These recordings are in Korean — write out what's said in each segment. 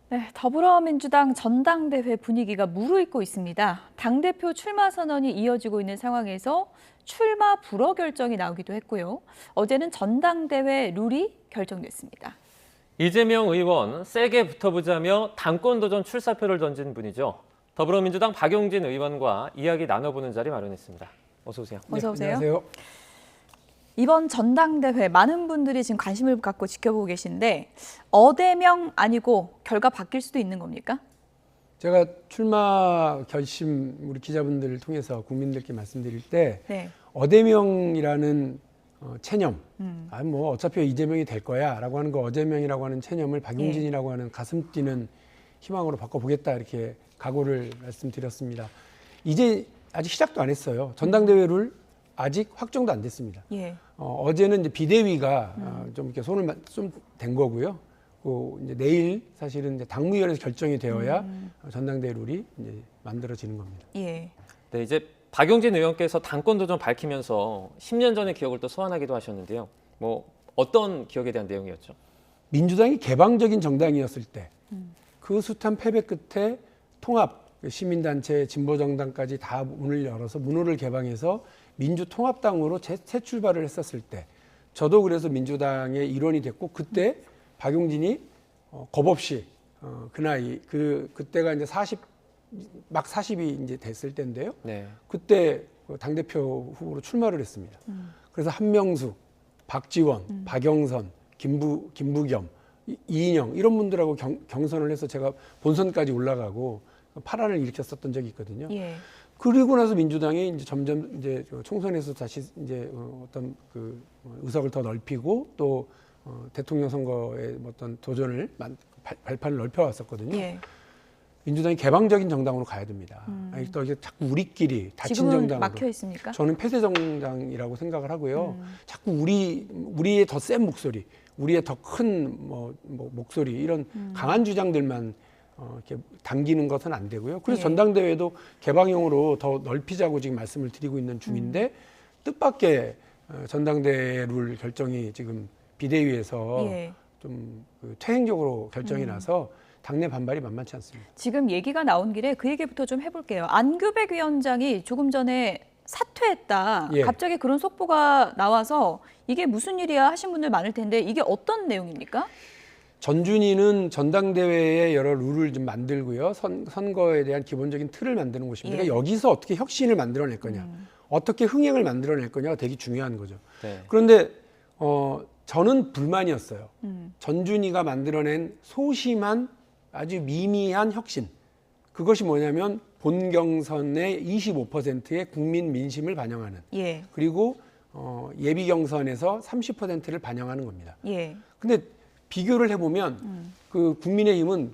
네, 더불어민주당 전당대회 분위기가 무르익고 있습니다. 당대표 출마 선언이 이어지고 있는 상황에서 출마 불허 결정이 나오기도 했고요. 어제는 전당대회 룰이 결정됐습니다. 이재명 의원 세게 붙어보자며 당권 도전 출사표를 던진 분이죠. 더불어민주당 박용진 의원과 이야기 나눠보는 자리 마련했습니다. 어서 오세요. 어서 오세요. 안녕하세요. 이번 전당대회 많은 분들이 지금 관심을 갖고 지켜보고 계신데 어대명 아니고 결과 바뀔 수도 있는 겁니까? 제가 출마 결심 우리 기자분들을 통해서 국민들께 말씀드릴 때 네. 어대명이라는 체념, 뭐 어차피 이재명이 될 거야라고 하는 거 어대명이라고 하는 체념을 박용진이라고 하는 가슴 뛰는 희망으로 바꿔보겠다 이렇게 각오를 말씀드렸습니다. 이제 아직 시작도 안 했어요. 전당대회 룰 아직 확정도 안 됐습니다. 예. 어제는 이제 비대위가 좀 이렇게 손을 좀 댄 거고요. 이제 내일 사실은 이제 당무위원회에서 결정이 되어야 전당대회 룰이 이제 만들어지는 겁니다. 예. 네, 이제 박용진 의원께서 당권 도전 밝히면서 10년 전의 기억을 또 소환하기도 하셨는데요. 뭐 어떤 기억에 대한 내용이었죠? 민주당이 개방적인 정당이었을 때 그 숱한 패배 끝에 통합 시민단체 진보정당까지 다 문을 열어서 문호를 개방해서 민주통합당으로 재출발을 했었을 때 저도 그래서 민주당의 일원이 됐고 그때 박용진이 겁 없이 그 나이 그때가 이제 40이 이제 됐을 때인데요. 네. 그때 당대표 후보로 출마를 했습니다. 그래서 한명숙, 박지원, 박영선, 김부겸, 이인영 이런 분들하고 경선을 해서 제가 본선까지 올라가고 파란을 일으켰었던 적이 있거든요. 예. 그리고 나서 민주당이 이제 점점 이제 총선에서 다시 이제 어떤 그 의석을 더 넓히고 또 대통령 선거에 어떤 도전을 발판을 넓혀왔었거든요. 예. 민주당이 개방적인 정당으로 가야 됩니다. 아니, 또 이게 자꾸 우리끼리 닫힌 지금은 정당으로. 막혀 있습니까? 저는 폐쇄 정당이라고 생각을 하고요. 자꾸 우리의 더 센 목소리, 우리의 더 큰 목소리 이런 강한 주장들만 이렇게 담기는 것은 안 되고요. 그래서 예. 전당대회도 개방형으로 더 넓히자고 지금 말씀을 드리고 있는 중인데 뜻밖의 전당대회 룰 결정이 지금 비대위에서 예. 좀 퇴행적으로 결정이 나서 당내 반발이 만만치 않습니다. 지금 얘기가 나온 길에 그 얘기부터 좀 해볼게요. 안규백 위원장이 조금 전에 사퇴했다. 예. 갑자기 그런 속보가 나와서 이게 무슨 일이야 하신 분들 많을 텐데 이게 어떤 내용입니까? 전준위는 전당대회에 여러 룰을 좀 만들고요. 선거에 대한 기본적인 틀을 만드는 곳입니다. 예. 그러니까 여기서 어떻게 혁신을 만들어낼 거냐, 어떻게 흥행을 만들어낼 거냐가 되게 중요한 거죠. 네. 그런데 저는 불만이었어요. 전준위가 만들어낸 소심한 아주 미미한 혁신. 그것이 뭐냐면 본경선의 25%의 국민 민심을 반영하는 예. 그리고 예비 경선에서 30%를 반영하는 겁니다. 예. 근데 비교를 해보면 그 국민의힘은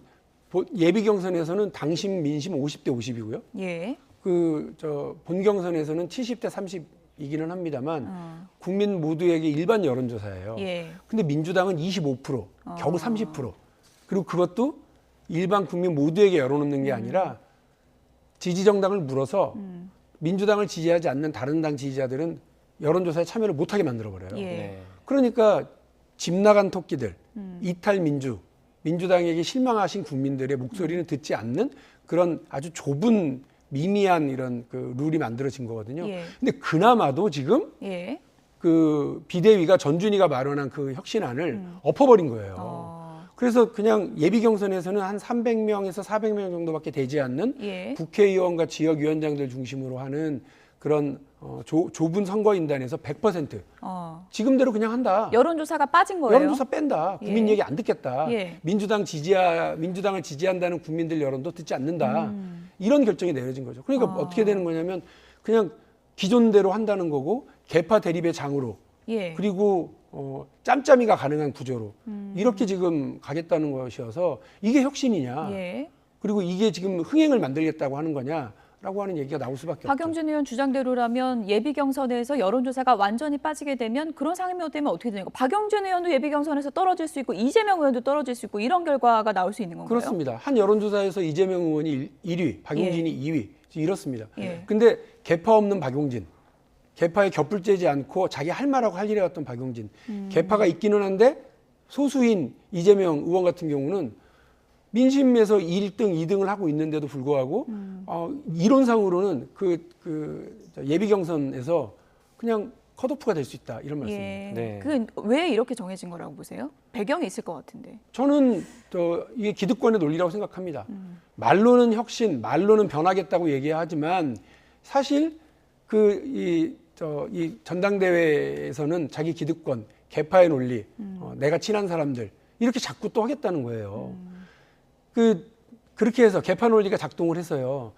예비 경선에서는 당심 민심 50대 50이고요. 예. 본 경선에서는 70대 30이기는 합니다만 국민 모두에게 일반 여론조사예요. 예. 근데 민주당은 25%, 겨우 30%. 그리고 그것도 일반 국민 모두에게 열어놓는 게 아니라 지지 정당을 물어서 민주당을 지지하지 않는 다른 당 지지자들은 여론조사에 참여를 못하게 만들어버려요. 예. 네. 그러니까 집 나간 토끼들, 이탈 민주당에게 실망하신 국민들의 목소리는 듣지 않는 그런 아주 좁은 미미한 이런 그 룰이 만들어진 거거든요. 예. 근데 그나마도 지금 예. 그 비대위가 전준위가 마련한 그 혁신안을 엎어버린 거예요. 그래서 그냥 예비 경선에서는 한 300명에서 400명 정도밖에 되지 않는 예. 국회의원과 지역위원장들 중심으로 하는 그런 좁은 선거인단에서 100% 지금대로 그냥 한다. 여론조사가 빠진 거예요. 여론조사 뺀다. 국민 예. 얘기 안 듣겠다. 예. 민주당을 지지한다는 국민들 여론도 듣지 않는다. 이런 결정이 내려진 거죠. 그러니까 어떻게 되는 거냐면 그냥 기존대로 한다는 거고 개파 대립의 장으로 예. 그리고 짬짬이가 가능한 구조로 이렇게 지금 가겠다는 것이어서 이게 혁신이냐. 예. 그리고 이게 지금 흥행을 만들겠다고 하는 거냐라고 하는 얘기가 나올 수밖에 없죠. 박용진 의원 주장대로라면 예비 경선에서 여론조사가 완전히 빠지게 되면 그런 상황이 되면 어떻게 되는 거? 박용진 의원도 예비 경선에서 떨어질 수 있고 이재명 의원도 떨어질 수 있고 이런 결과가 나올 수 있는 건가요? 그렇습니다. 한 여론조사에서 이재명 의원이 1위, 박용진이 2위 이렇습니다. 예. 근데 개파 없는 박용진, 개파에 곁불 째지 않고 자기 할 말하고 할 일에 왔던 박용진, 개파가 있기는 한데 소수인 이재명 의원 같은 경우는 민심에서 1등, 2등을 하고 있는데도 불구하고 이론상으로는 예비 경선에서 그냥 컷오프가 될 수 있다 이런 말씀입니다. 예. 네. 그 왜 이렇게 정해진 거라고 보세요? 배경이 있을 것 같은데. 저는 이게 기득권의 논리라고 생각합니다. 말로는 혁신, 말로는 변하겠다고 얘기하지만 사실 이 전당대회에서는 자기 기득권, 계파의 논리, 내가 친한 사람들 이렇게 자꾸 또 하겠다는 거예요. 그렇게 해서 계파 논리가 작동을 해서요.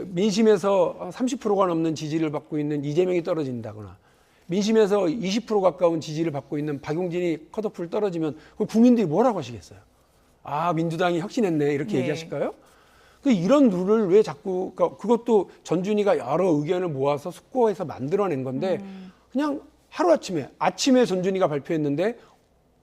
민심에서 30%가 넘는 지지를 받고 있는 이재명이 떨어진다거나 민심에서 20% 가까운 지지를 받고 있는 박용진이 컷오프를 떨어지면 국민들이 뭐라고 하시겠어요? 아, 민주당이 혁신했네 이렇게 네. 얘기하실까요? 이런 룰을 왜 자꾸 그것도 전준희가 여러 의견을 모아서 숙고해서 만들어낸 건데 그냥 아침에 전준희가 발표했는데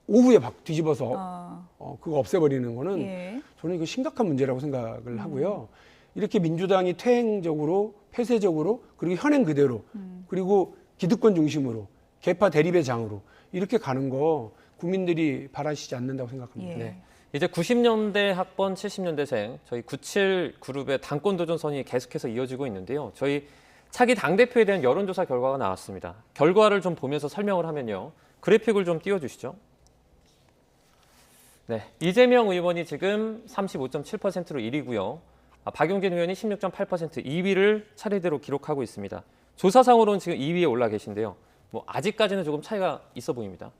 오후에 뒤집어서 그거 없애버리는 거는 예. 저는 이거 심각한 문제라고 생각을 하고요. 이렇게 민주당이 퇴행적으로, 폐쇄적으로, 그리고 현행 그대로, 그리고 기득권 중심으로, 계파 대립의 장으로 이렇게 가는 거 국민들이 바라시지 않는다고 생각합니다. 예. 네. 이제 90년대 학번 70년대생 저희 97 그룹의 당권 도전 선이 계속해서 이어지고 있는데요. 저희 차기 당대표에 대한 여론조사 결과가 나왔습니다. 결과를 좀 보면서 설명을 하면요. 그래픽을 좀 띄워주시죠. 네, 이재명 의원이 지금 35.7%로 1위고요. 박용진 의원이 16.8% 2위를 차례대로 기록하고 있습니다. 조사상으로는 지금 2위에 올라 계신데요. 아직까지는 조금 차이가 있어 보입니다.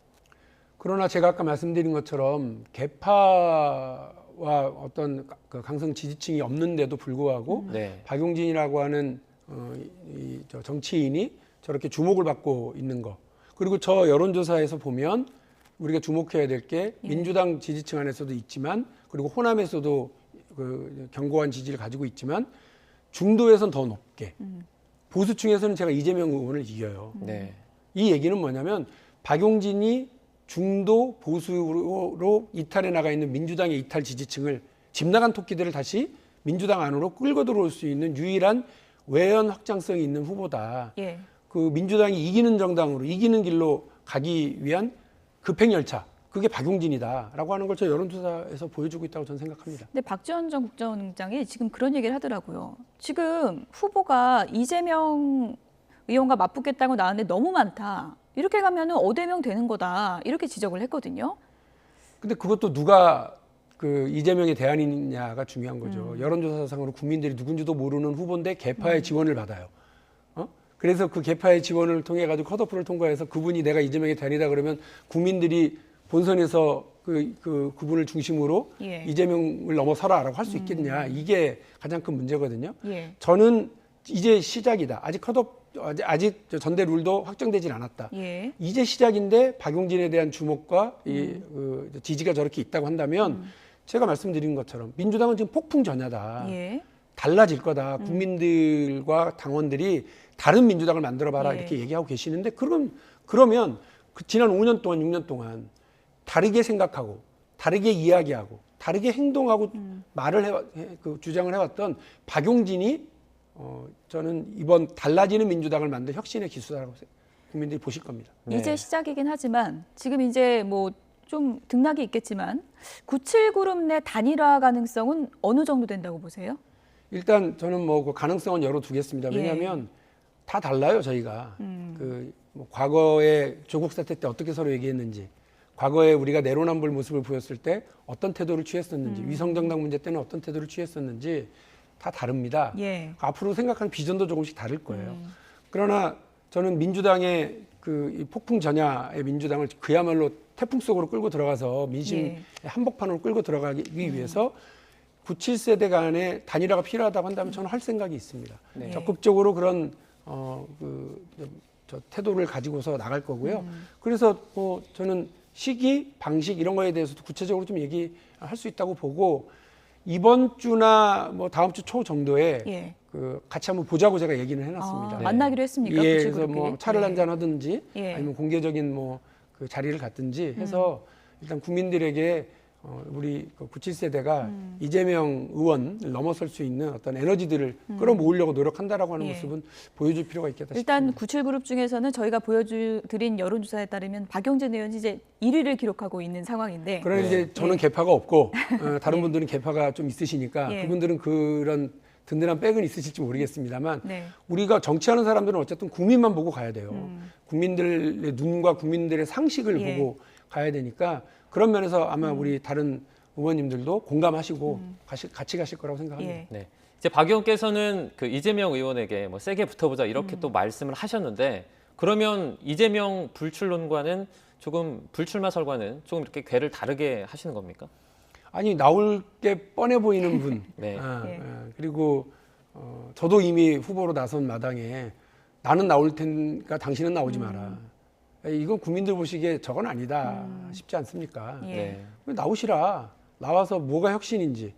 그러나 제가 아까 말씀드린 것처럼 계파와 어떤 강성 지지층이 없는데도 불구하고 네. 박용진이라고 하는 정치인이 저렇게 주목을 받고 있는 거. 그리고 저 여론조사에서 보면 우리가 주목해야 될 게 민주당 지지층 안에서도 있지만 그리고 호남에서도 견고한 지지를 가지고 있지만 중도에서는 더 높게 보수층에서는 제가 이재명 의원을 이겨요. 네. 이 얘기는 뭐냐면 박용진이 중도 보수로 이탈해 나가 있는 민주당의 이탈 지지층을 집 나간 토끼들을 다시 민주당 안으로 끌고 들어올 수 있는 유일한 외연 확장성이 있는 후보다. 예. 민주당이 이기는 정당으로 이기는 길로 가기 위한 급행열차. 그게 박용진이다라고 하는 걸 저 여론조사에서 보여주고 있다고 저는 생각합니다. 근데 박지원 전 국정원장이 지금 그런 얘기를 하더라고요. 지금 후보가 이재명 의원과 맞붙겠다고 나왔는데 너무 많다. 이렇게 가면은 5대0 되는 거다. 이렇게 지적을 했거든요. 근데 그것도 누가 이재명의 대안이냐가 중요한 거죠. 여론조사상으로 국민들이 누군지도 모르는 후보인데 계파의 지원을 받아요. 그래서 그 계파의 지원을 통해 가지고 컷오프를 통과해서 그분이 내가 이재명의 대안이다 그러면 국민들이 본선에서 그분을 중심으로 예. 이재명을 넘어서라라고 할 수 있겠냐. 이게 가장 큰 문제거든요. 예. 저는 이제 시작이다. 아직 전대 룰도 확정되진 않았다. 예. 이제 시작인데 박용진에 대한 주목과 지지가 저렇게 있다고 한다면 제가 말씀드린 것처럼 민주당은 지금 폭풍 전야다. 예. 달라질 거다. 국민들과 당원들이 다른 민주당을 만들어봐라 예. 이렇게 얘기하고 계시는데 그러면 지난 5년 동안 6년 동안 다르게 생각하고 다르게 이야기하고 다르게 행동하고 주장을 해왔던 박용진이 저는 이번 달라지는 민주당을 만든 혁신의 기수다라고 국민들이 보실 겁니다. 네. 이제 시작이긴 하지만 지금 이제 좀 등락이 있겠지만 97 그룹 내 단일화 가능성은 어느 정도 된다고 보세요? 일단 저는 그 가능성은 열어두겠습니다. 왜냐하면 다 달라요 저희가. 과거에 조국 사태 때 어떻게 서로 얘기했는지, 과거에 우리가 내로남불 모습을 보였을 때 어떤 태도를 취했었는지, 위성정당 문제 때는 어떤 태도를 취했었는지 다 다릅니다. 예. 앞으로 생각하는 비전도 조금씩 다를 거예요. 그러나 저는 민주당의 이 폭풍 전야의 민주당을 그야말로 태풍 속으로 끌고 들어가서 민심의 한복판으로 끌고 들어가기 위해서 97세대 간의 단일화가 필요하다고 한다면 저는 할 생각이 있습니다. 네. 적극적으로 그런 저 태도를 가지고서 나갈 거고요. 그래서 저는 시기, 방식 이런 거에 대해서도 구체적으로 좀 얘기할 수 있다고 보고 이번 주나 다음 주 초 정도에 같이 한번 보자고 제가 얘기는 해놨습니다. 만나기로 했습니까? 예, 97 그래서 그룹끼리? 차를 한잔 하든지 예. 아니면 공개적인 그 자리를 갖든지 해서 일단 국민들에게 우리 97세대가 이재명 의원을 넘어설 수 있는 어떤 에너지들을 끌어모으려고 노력한다라고 하는 예. 모습은 보여줄 필요가 있겠다 일단 싶습니다. 97그룹 중에서는 저희가 보여드린 여론조사에 따르면 박용진 의원이 이제 1위를 기록하고 있는 상황인데 그러나 네. 이제 저는 개파가 없고 다른 분들은 개파가 좀 있으시니까 예. 그분들은 그런 든든한 백은 있으실지 모르겠습니다만 네. 우리가 정치하는 사람들은 어쨌든 국민만 보고 가야 돼요. 국민들의 눈과 국민들의 상식을 예. 보고 가야 되니까 그런 면에서 아마 우리 다른 의원님들도 공감하시고 같이 가실 거라고 생각합니다. 예. 네. 이제 박 의원께서는 그 이재명 의원에게 뭐 세게 붙어보자 이렇게 또 말씀을 하셨는데 그러면 이재명 불출론과는 조금 불출마설과는 조금 이렇게 궤를 다르게 하시는 겁니까? 아니 나올 게 뻔해 보이는 분. 네. 예. 그리고 저도 이미 후보로 나선 마당에 나는 나올 테니까 당신은 나오지 마라. 이건 국민들 보시기에 저건 아니다 싶지 않습니까? 예. 네. 나오시라. 나와서 뭐가 혁신인지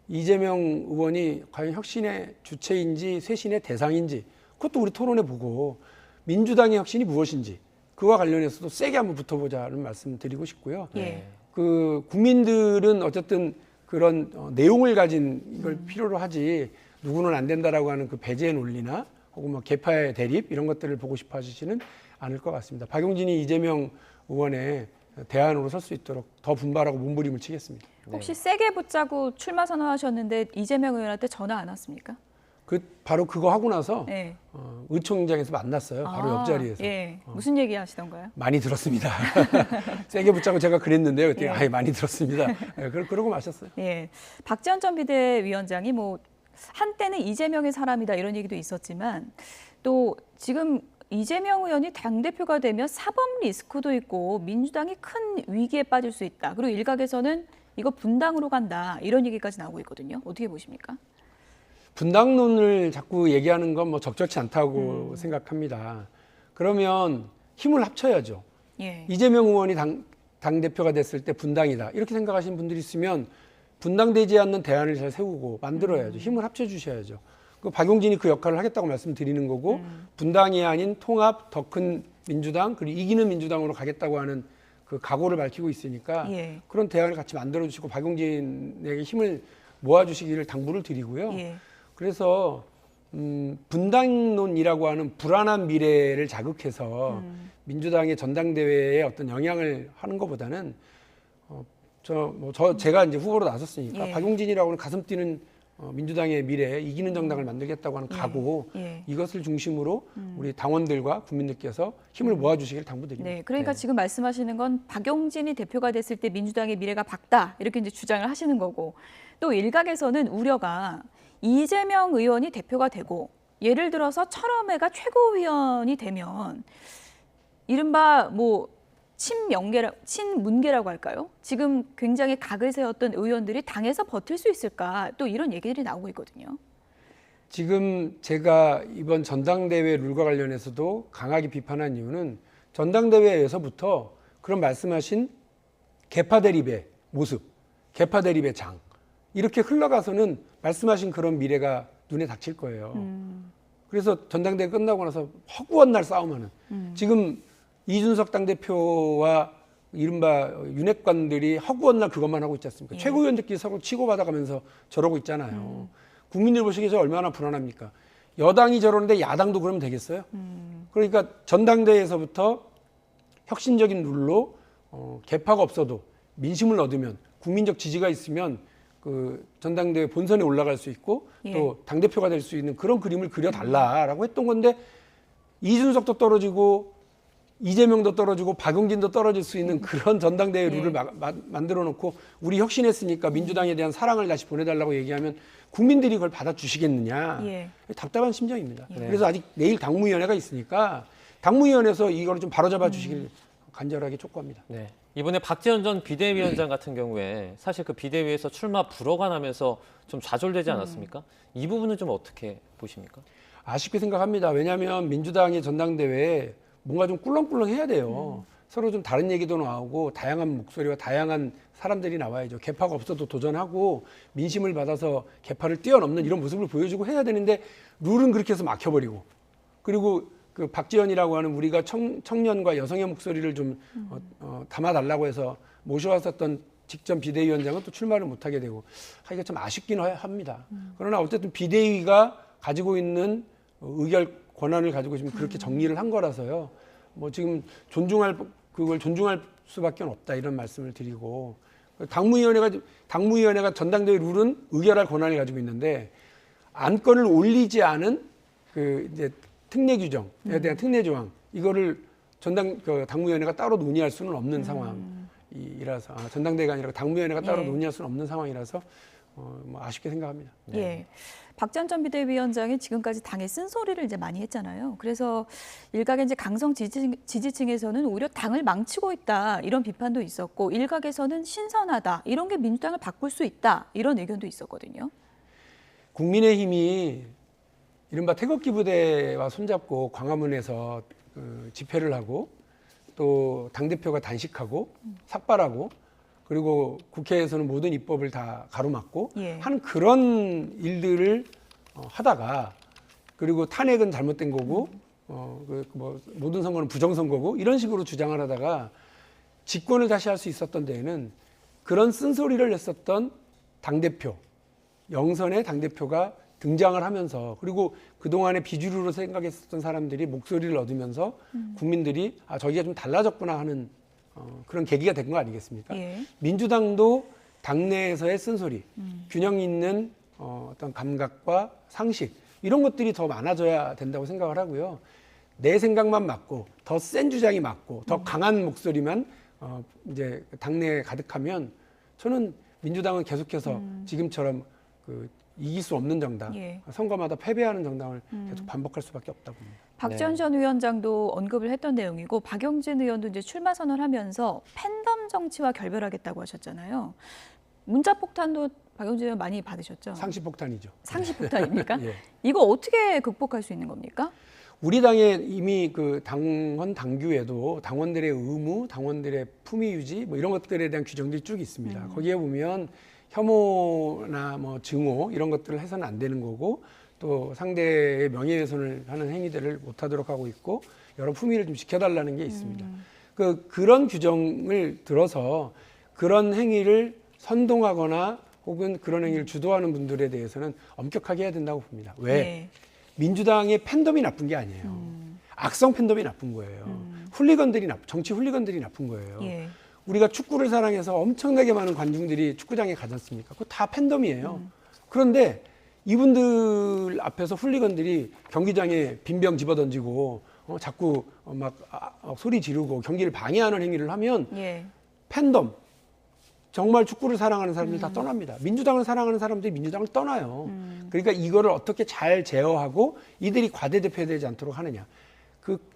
이재명 의원이 과연 혁신의 주체인지 쇄신의 대상인지 그것도 우리 토론해 보고 민주당의 혁신이 무엇인지 그와 관련해서도 세게 한번 붙어보자는 말씀 드리고 싶고요. 예. 그 국민들은 어쨌든 그런 내용을 가진 이걸 필요로 하지 누구는 안 된다라고 하는 그 배제의 논리나 혹은 뭐 개파의 대립 이런 것들을 보고 싶어 하시지는 않을 것 같습니다. 박용진이 이재명 의원의 대안으로 설 수 있도록 더 분발하고 몸부림을 치겠습니다. 혹시 세게 붙자고 출마 선언하셨는데 이재명 의원한테 전화 안 왔습니까? 바로 그거 하고 나서 네. 의총장에서 만났어요. 바로 옆자리에서. 예. 무슨 얘기 하시던가요? 많이 들었습니다. 세게 붙자고 제가 그랬는데요. 그때 예. 아예 많이 들었습니다. 그러고 마셨어요. 예. 박지원 전 비대위원장이 뭐 한때는 이재명의 사람이다 이런 얘기도 있었지만 또 지금 이재명 의원이 당대표가 되면 사법 리스크도 있고 민주당이 큰 위기에 빠질 수 있다. 그리고 일각에서는 이거 분당으로 간다 이런 얘기까지 나오고 있거든요. 어떻게 보십니까? 분당론을 자꾸 얘기하는 건 뭐 적절치 않다고 생각합니다. 그러면 힘을 합쳐야죠. 예. 이재명 의원이 당대표가 됐을 때 분당이다. 이렇게 생각하시는 분들이 있으면 분당되지 않는 대안을 잘 세우고 만들어야죠. 힘을 합쳐주셔야죠. 그 박용진이 그 역할을 하겠다고 말씀드리는 거고 분당이 아닌 통합, 더 큰 민주당, 그리고 이기는 민주당으로 가겠다고 하는 그 각오를 밝히고 있으니까 예. 그런 대안을 같이 만들어주시고 박용진에게 힘을 모아주시기를 당부를 드리고요. 예. 그래서 분당론이라고 하는 불안한 미래를 자극해서 민주당의 전당대회에 어떤 영향을 하는 것보다는 제가 이제 후보로 나섰으니까 예. 박용진이라고는 가슴 뛰는 민주당의 미래, 이기는 정당을 만들겠다고 하는 각오 예. 이것을 중심으로 우리 당원들과 국민들께서 힘을 모아주시길 당부드립니다. 네, 그러니까 지금 말씀하시는 건 박용진이 대표가 됐을 때 민주당의 미래가 밝다 이렇게 이제 주장을 하시는 거고 또 일각에서는 우려가 이재명 의원이 대표가 되고 예를 들어서 철험회가 최고위원이 되면 이른바 뭐 친문계라고 할까요? 지금 굉장히 각을 세웠던 의원들이 당에서 버틸 수 있을까? 또 이런 얘기들이 나오고 있거든요. 지금 제가 이번 전당대회 룰과 관련해서도 강하게 비판한 이유는 전당대회에서부터 그런 말씀하신 개파 대립의 모습, 개파 대립의 장 이렇게 흘러가서는 말씀하신 그런 미래가 눈에 닥칠 거예요. 그래서 전당대회 끝나고 나서 허구한 날 싸움하는 지금 이준석 당대표와 이른바 윤핵관들이 허구한 날 그것만 하고 있지 않습니까? 예. 최고위원들끼리 서로 치고받아가면서 저러고 있잖아요. 국민들 보시기에 저 얼마나 불안합니까? 여당이 저러는데 야당도 그러면 되겠어요? 그러니까 전당대회에서부터 혁신적인 룰로 개파가 없어도 민심을 얻으면 국민적 지지가 있으면 그 전당대회 본선에 올라갈 수 있고 예. 또 당대표가 될 수 있는 그런 그림을 그려달라라고 했던 건데 이준석도 떨어지고 이재명도 떨어지고 박용진도 떨어질 수 있는 그런 전당대회 룰을 만들어 놓고 우리 혁신했으니까 민주당에 대한 사랑을 다시 보내달라고 얘기하면 국민들이 그걸 받아주시겠느냐. 예. 답답한 심정입니다. 그래서 아직 내일 당무위원회가 있으니까 당무위원회에서 이걸 좀 바로잡아 주시길 간절하게 촉구합니다. 네. 이번에 박지원 전 비대위원장 같은 경우에 사실 그 비대위에서 출마 불허가 나면서 좀 좌절되지 않았습니까? 이 부분은 좀 어떻게 보십니까? 아쉽게 생각합니다. 왜냐하면 민주당의 전당대회에 뭔가 좀 꿀렁꿀렁 해야 돼요. 서로 좀 다른 얘기도 나오고 다양한 목소리와 다양한 사람들이 나와야죠. 개파가 없어도 도전하고 민심을 받아서 개파를 뛰어넘는 이런 모습을 보여주고 해야 되는데 룰은 그렇게 해서 막혀버리고 그리고 그 박지원이라고 하는 우리가 청년과 여성의 목소리를 좀 담아달라고 해서 모셔왔었던 직전 비대위원장은 또 출마를 못하게 되고 하기가 좀 아쉽긴 합니다. 그러나 어쨌든 비대위가 가지고 있는 의결 권한을 가지고 지금 그렇게 정리를 한 거라서요. 뭐 지금 그걸 존중할 수밖에 없다 이런 말씀을 드리고 당무위원회가 전당대회 룰은 의결할 권한을 가지고 있는데 안건을 올리지 않은 그 이제 특례 규정에 대한 특례 조항 이거를 당무위원회가 따로 논의할 수는 없는 상황이라서 전당대회가 아니라 당무위원회가 따로 예. 논의할 수는 없는 상황이라서 뭐 아쉽게 생각합니다. 예. 박지원 전 비대위원장이 지금까지 당에 쓴소리를 이제 많이 했잖아요. 그래서 일각의 이제 강성 지지층에서는 오히려 당을 망치고 있다 이런 비판도 있었고 일각에서는 신선하다 이런 게 민주당을 바꿀 수 있다 이런 의견도 있었거든요. 국민의힘이 이른바 태극기 부대와 손잡고 광화문에서 집회를 하고 또 당대표가 단식하고 삭발하고 그리고 국회에서는 모든 입법을 다 가로막고 예. 하는 그런 일들을 하다가 그리고 탄핵은 잘못된 거고 모든 선거는 부정선거고 이런 식으로 주장을 하다가 집권을 다시 할 수 있었던 데에는 그런 쓴소리를 냈었던 당대표 영선의 당대표가 등장을 하면서 그리고 그동안의 비주류로 생각했었던 사람들이 목소리를 얻으면서 국민들이 저기가 좀 달라졌구나 하는 그런 계기가 된 거 아니겠습니까? 예. 민주당도 당내에서의 쓴소리, 균형 있는 어떤 감각과 상식 이런 것들이 더 많아져야 된다고 생각을 하고요. 내 생각만 맞고 더 센 주장이 맞고 더 강한 목소리만 이제 당내에 가득하면 저는 민주당은 계속해서 지금처럼 이길 수 없는 정당, 예. 선거마다 패배하는 정당을 계속 반복할 수밖에 없다고 봅니다. 박지원 전 위원장도 언급을 했던 내용이고 박용진 의원도 이제 출마 선언하면서 팬덤 정치와 결별하겠다고 하셨잖아요. 문자 폭탄도 박용진 의원 많이 받으셨죠? 상시폭탄이죠. 상시폭탄입니까? 예. 이거 어떻게 극복할 수 있는 겁니까? 우리 당에 이미 그 당원 당규에도 당원들의 의무, 당원들의 품위 유지 뭐 이런 것들에 대한 규정들이 쭉 있습니다. 거기에 보면 혐오나 뭐 증오 이런 것들을 해서는 안 되는 거고 또 상대의 명예훼손을 하는 행위들을 못하도록 하고 있고 여러 품위를 좀 지켜달라는 게 있습니다. 그런 규정을 들어서 그런 행위를 선동하거나 혹은 그런 행위를 주도하는 분들에 대해서는 엄격하게 해야 된다고 봅니다. 왜? 네. 민주당의 팬덤이 나쁜 게 아니에요. 악성 팬덤이 나쁜 거예요. 정치 훌리건들이 나쁜 거예요. 예. 우리가 축구를 사랑해서 엄청나게 많은 관중들이 축구장에 가지 않습니까? 그거 다 팬덤이에요. 그런데 이분들 앞에서 훌리건들이 경기장에 빈병 집어던지고 자꾸 막 소리 지르고 경기를 방해하는 행위를 하면 예. 팬덤, 정말 축구를 사랑하는 사람들 다 떠납니다. 민주당을 사랑하는 사람들이 민주당을 떠나요. 그러니까 이거를 어떻게 잘 제어하고 이들이 과대대표되지 않도록 하느냐.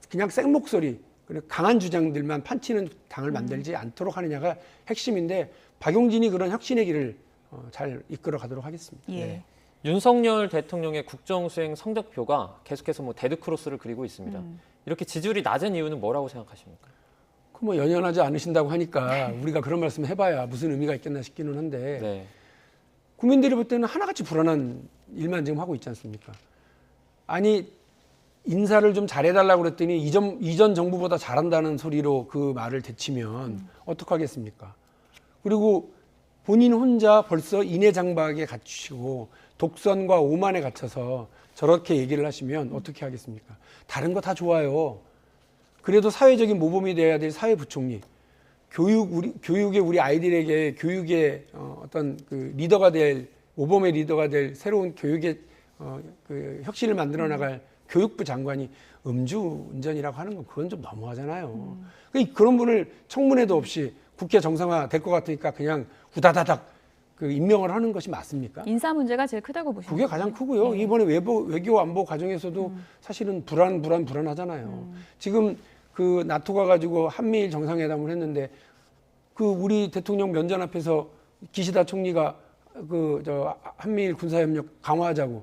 그냥 생목소리, 강한 주장들만 판치는 당을 만들지 않도록 하느냐가 핵심인데 박용진이 그런 혁신의 길을 잘 이끌어 가도록 하겠습니다. 예. 네. 윤석열 대통령의 국정수행 성적표가 계속해서 뭐 데드크로스를 그리고 있습니다. 이렇게 지지율이 낮은 이유는 뭐라고 생각하십니까? 뭐 연연하지 않으신다고 하니까 우리가 그런 말씀 해봐야 무슨 의미가 있겠나 싶기는 한데 네. 국민들이 볼 때는 하나같이 불안한 일만 지금 하고 있지 않습니까? 아니 인사를 좀 잘해달라고 그랬더니 이전 정부보다 잘한다는 소리로 그 말을 되치면 어떡하겠습니까? 그리고 본인 혼자 벌써 인해장박에 갇히고 독선과 오만에 갇혀서 저렇게 얘기를 하시면 어떻게 하겠습니까? 다른 거 다 좋아요. 그래도 사회적인 모범이 돼야 될 사회부총리, 교육의 우리 아이들에게 교육의 어떤 그 리더가 될 모범의 리더가 될 새로운 교육의 그 혁신을 만들어 나갈 교육부 장관이 음주운전이라고 하는 건 그건 좀 너무하잖아요. 그런 분을 청문회도 없이 국회 정상화 될 것 같으니까 그냥 우다다닥 그 임명을 하는 것이 맞습니까? 인사 문제가 제일 크다고 보시는 그게 가장 크고요. 네. 이번에 외교 안보 과정에서도 사실은 불안하잖아요. 지금 그 나토가 가지고 한미일 정상회담을 했는데 그 우리 대통령 면전 앞에서 기시다 총리가 한미일 군사협력 강화하자고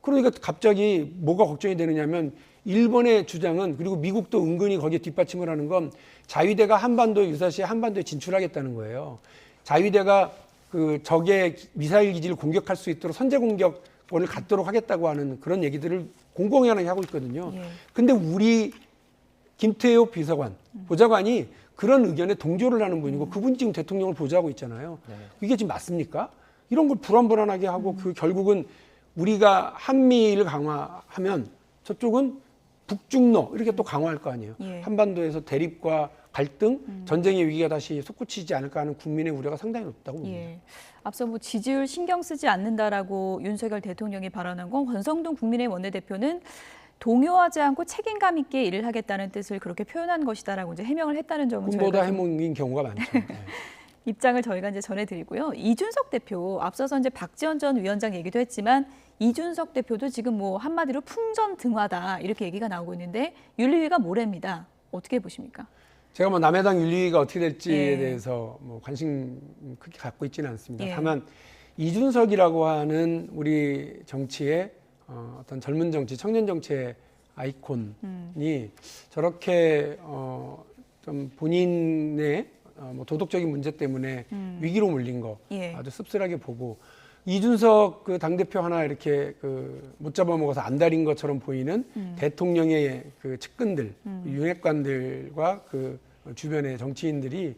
그러니까 갑자기 뭐가 걱정이 되느냐면 일본의 주장은 그리고 미국도 은근히 거기에 뒷받침을 하는 건 자위대가 한반도 유사시에 한반도에 진출하겠다는 거예요. 자위대가 그 적의 미사일 기지를 공격할 수 있도록 선제 공격권을 갖도록 하겠다고 하는 그런 얘기들을 공공연하게 하고 있거든요. 예. 근데 우리 김태효 비서관, 보좌관이 그런 의견에 동조를 하는 분이고 그분이 지금 대통령을 보좌하고 있잖아요. 네. 이게 지금 맞습니까? 이런 걸 불안불안하게 하고 그 결국은 우리가 한미를 강화하면 저쪽은 북중러 이렇게 또 강화할 거 아니에요. 예. 한반도에서 대립과 갈등, 전쟁의 위기가 다시 솟구치지 않을까 하는 국민의 우려가 상당히 높다고 봅니다. 예. 앞서 뭐 지지율 신경 쓰지 않는다라고 윤석열 대통령이 발언한 건 권성동 국민의힘 원내대표는 동요하지 않고 책임감 있게 일을 하겠다는 뜻을 그렇게 표현한 것이다라고 이제 해명을 했다는 점은 꿈보다 저희가 좀 해몽인 경우가 많죠. 네. 입장을 저희가 이제 전해드리고요. 이준석 대표 앞서서 이제 박지원 전 위원장 얘기도 했지만 이준석 대표도 지금 뭐 한마디로 풍전등화다 이렇게 얘기가 나오고 있는데 윤리위가 모레입니다. 어떻게 보십니까? 제가 뭐 남해당 윤리위가 어떻게 될지에 예. 대해서 뭐 관심 크게 갖고 있지는 않습니다. 예. 다만 이준석이라고 하는 우리 정치의 어떤 젊은 정치, 청년 정치의 아이콘이 저렇게 좀 본인의 뭐 도덕적인 문제 때문에 위기로 몰린 거 예. 아주 씁쓸하게 보고 이준석 그 당대표 하나 이렇게 그 못 잡아먹어서 안달인 것처럼 보이는 대통령의 그 측근들, 윤핵관들과 그 주변의 정치인들이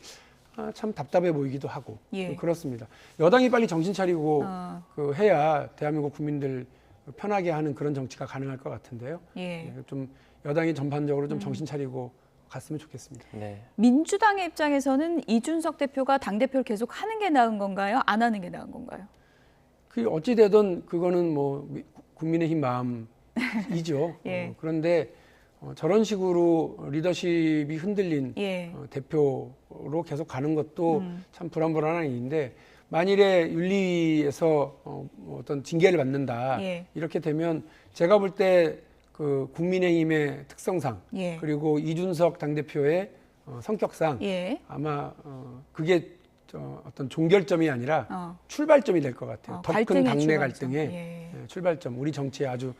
참 답답해 보이기도 하고 예. 그렇습니다. 여당이 빨리 정신 차리고 어. 그 해야 대한민국 국민들 편하게 하는 그런 정치가 가능할 것 같은데요. 예. 예, 좀 여당이 전반적으로 좀 정신 차리고 갔으면 좋겠습니다. 네. 민주당의 입장에서는 이준석 대표가 당대표를 계속 하는 게 나은 건가요? 안 하는 게 나은 건가요? 그 어찌 되든 그거는 뭐 국민의힘 마음이죠. 예. 그런데 저런 식으로 리더십이 흔들린 예. 대표로 계속 가는 것도 참 불안불안한 일인데 만일에 윤리에서 어떤 징계를 받는다 예. 이렇게 되면 제가 볼 때 그 국민의힘의 특성상 예. 그리고 이준석 당대표의 성격상 예. 아마 그게 어떤 종결점이 아니라 출발점이 될 것 같아요. 더 큰 갈등의 당내 출발점. 갈등의 예. 출발점. 우리 정치에 아주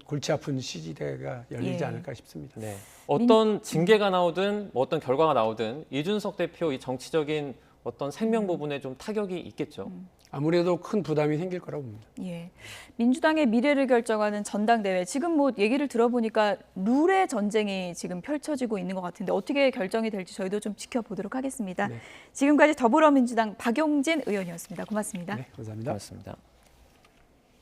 골치 아픈 시대가 열리지 예. 않을까 싶습니다. 네. 어떤 징계가 나오든 뭐 어떤 결과가 나오든 이준석 대표 이 정치적인 어떤 생명 부분에 좀 타격이 있겠죠. 아무래도 큰 부담이 생길 거라고 봅니다. 예. 민주당의 미래를 결정하는 전당대회. 지금 뭐 얘기를 들어보니까 룰의 전쟁이 지금 펼쳐지고 있는 것 같은데 어떻게 결정이 될지 저희도 좀 지켜보도록 하겠습니다. 네. 지금까지 더불어민주당 박용진 의원이었습니다. 고맙습니다. 네, 감사합니다. 고맙습니다.